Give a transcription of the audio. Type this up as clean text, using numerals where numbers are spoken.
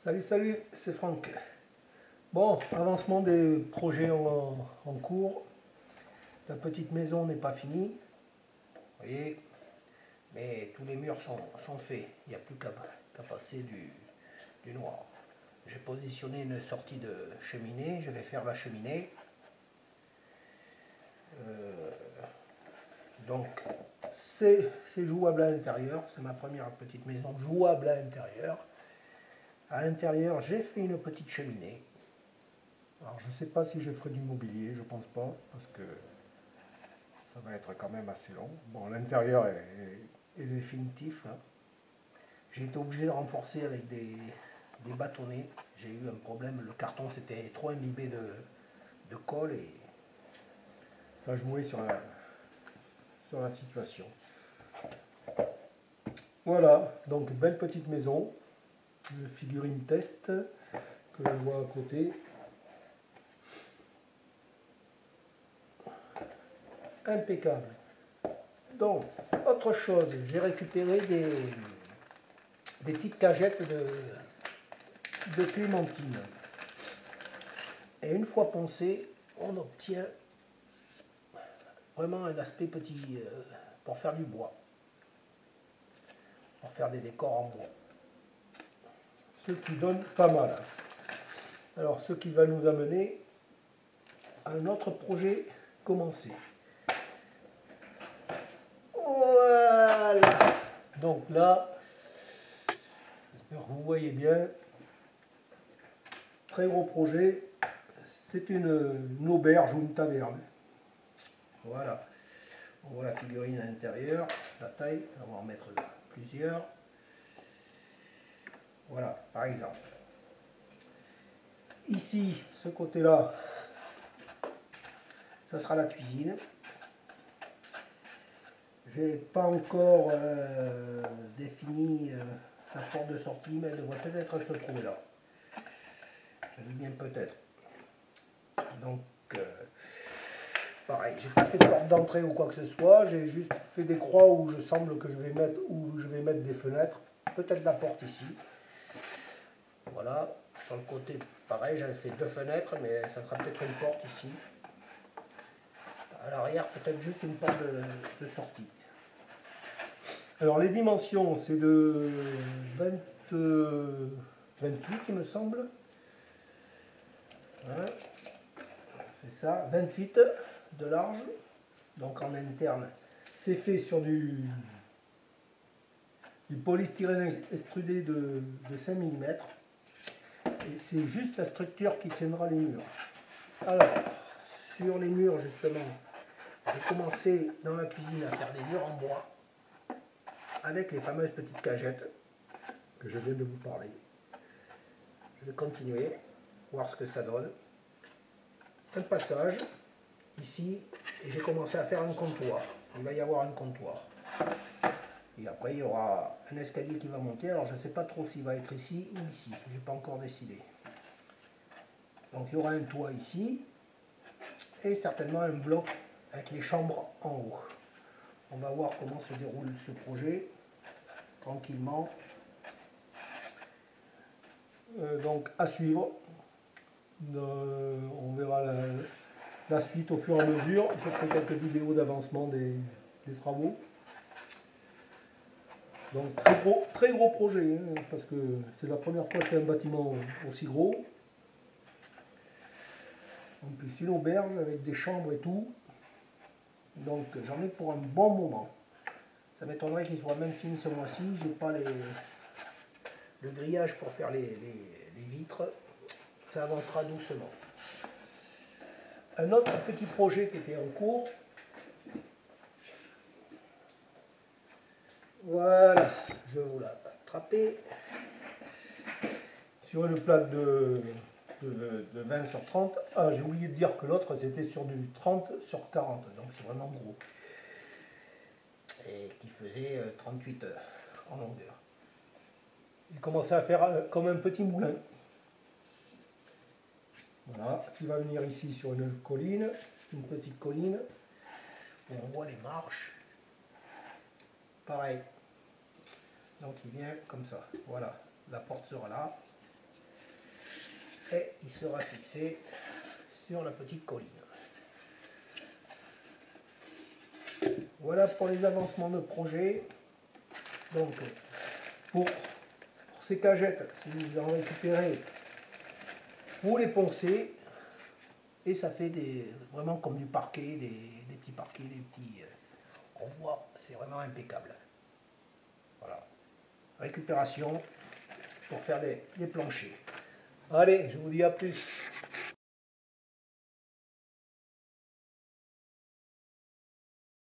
Salut, salut, c'est Franck. Bon, avancement des projets en cours. La petite maison n'est pas finie, vous voyez, mais tous les murs sont faits. Il n'y a plus qu'à passer du noir. J'ai positionné une sortie de cheminée, je vais faire la cheminée. Donc, c'est jouable à l'intérieur, c'est ma première petite maison jouable à l'intérieur. À l'intérieur, j'ai fait une petite cheminée. Alors, je ne sais pas si je ferai du mobilier, je pense pas, parce que ça va être quand même assez long. Bon, l'intérieur est définitif. Là. J'ai été obligé de renforcer avec des bâtonnets. J'ai eu un problème, le carton s'était trop imbibé de colle et ça jouait sur la situation. Voilà, donc belle petite maison, une figurine test que je vois à côté. Impeccable. Donc, autre chose, j'ai récupéré des petites cagettes de clémentine. Et une fois poncé, on obtient vraiment un aspect petit pour faire du bois, pour faire des décors en bois. Ce qui donne pas mal. Alors, ce qui va nous amener à un autre projet commencé. Voilà. Donc là, j'espère que vous voyez bien. Très gros projet. C'est une auberge ou une taverne. Voilà. On voit la figurine à l'intérieur, la taille, on va en mettre plusieurs. Voilà, par exemple. Ici, ce côté-là, ça sera la cuisine. J'ai pas encore défini la porte de sortie, mais elle devrait peut-être se trouver là. Je dis bien peut-être. Donc, pareil, j'ai pas fait de porte d'entrée ou quoi que ce soit, j'ai juste fait des croix où je semble que je vais mettre des fenêtres, peut-être la porte ici. Voilà, sur le côté, pareil, j'avais fait deux fenêtres, mais ça sera peut-être une porte ici. À l'arrière, peut-être juste une porte de sortie. Alors les dimensions, c'est de 28 il me semble. Voilà. C'est ça, 28 de large. Donc en interne, c'est fait sur du polystyrène extrudé de 5 mm. Et c'est juste la structure qui tiendra les murs. Alors, sur les murs justement, j'ai commencé dans la cuisine à faire des murs en bois avec les fameuses petites cagettes que je viens de vous parler. Je vais continuer, voir ce que ça donne. Un passage ici, et j'ai commencé à faire un comptoir. Il va y avoir un comptoir. Et après, il y aura un escalier qui va monter. Alors, je ne sais pas trop s'il va être ici ou ici. Je n'ai pas encore décidé. Donc, il y aura un toit ici. Et certainement un bloc avec les chambres en haut. On va voir comment se déroule ce projet. Tranquillement. Donc, à suivre. On verra la suite au fur et à mesure. Je ferai quelques vidéos d'avancement des travaux. Donc très gros projet, hein, parce que c'est la première fois que je fais un bâtiment aussi gros. En plus une auberge avec des chambres et tout. Donc j'en ai pour un bon moment. Ça m'étonnerait qu'il soit même fini ce mois-ci. J'ai pas le grillage pour faire les vitres. Ça avancera doucement. Un autre petit projet qui était en cours. Voilà, je vais vous l'attraper. Sur une plaque de 20 sur 30. Ah, j'ai oublié de dire que l'autre c'était sur du 30 sur 40, donc c'est vraiment gros. Et qui faisait 38 heures en longueur. Il commençait à faire comme un petit moulin. Voilà, qui va venir ici sur une colline, une petite colline, où on voit les marches. Pareil. Donc il vient comme ça. Voilà, la porte sera là. et il sera fixé sur la petite colline. Voilà pour les avancements de projet. Donc pour ces cagettes, si vous en récupérez, vous les poncez et ça fait vraiment comme du parquet, des petits parquets, des petits... on voit, c'est vraiment impeccable. Voilà. Récupération pour faire des planchers. Allez, je vous dis à plus.